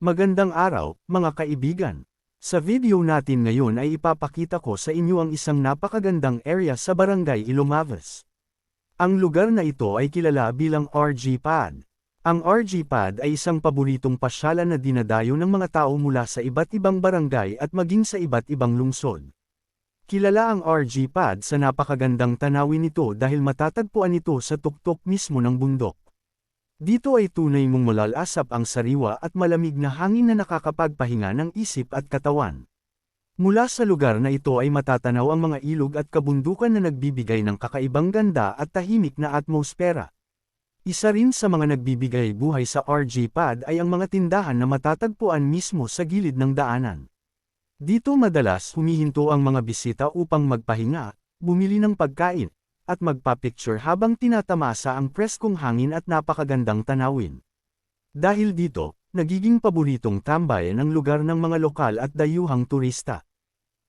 Magandang araw, mga kaibigan. Sa video natin ngayon ay ipapakita ko sa inyo ang isang napakagandang area sa Barangay Ilomaves. Ang lugar na ito ay kilala bilang RG Pad. Ang RG Pad ay isang paboritong pasyalan na dinadayo ng mga tao mula sa iba't ibang barangay at maging sa iba't ibang lungsod. Kilala ang RG Pad sa napakagandang tanawin nito dahil matatagpuan ito sa tuktok mismo ng bundok. Dito ay tunay mong malalasap ang sariwa at malamig na hangin na nakakapagpahinga ng isip at katawan. Mula sa lugar na ito ay matatanaw ang mga ilog at kabundukan na nagbibigay ng kakaibang ganda at tahimik na atmosfera. Isa rin sa mga nagbibigay buhay sa RG Pad ay ang mga tindahan na matatagpuan mismo sa gilid ng daanan. Dito madalas humihinto ang mga bisita upang magpahinga, bumili ng pagkain, at magpa-picture habang tinatamasa ang preskong hangin at napakagandang tanawin. Dahil dito, nagiging paboritong tambayan ng lugar ng mga lokal at dayuhang turista.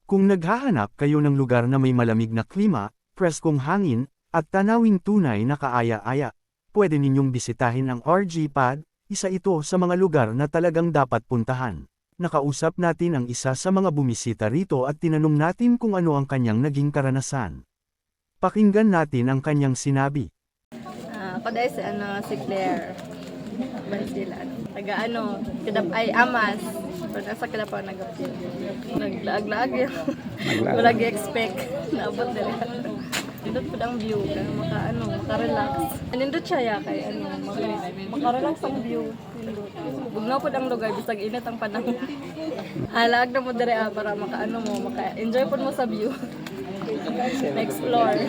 Kung naghahanap kayo ng lugar na may malamig na klima, preskong hangin, at tanawing tunay na kaaya-aya, pwede ninyong bisitahin ang RG Pad, isa ito sa mga lugar na talagang dapat puntahan. Nakausap natin ang isa sa mga bumisita rito at tinanong natin kung ano ang kanyang naging karanasan. Pakinggan natin ang kanyang sinabi. Ako dahil si Claire. Sila. Taga ay Amas. Pero nasa Kadap ako nag-appeal. Naglaag-laag yun. Wala gi-expect. Naabot nila. Nindot po ang view. Maka-relax. Nindot siya ya kay maka-relax ang view. Bugnaw po ang lugar. Bisag init ang panahon. Halag na mo dire para maka-enjoy po mo sa view. Explore.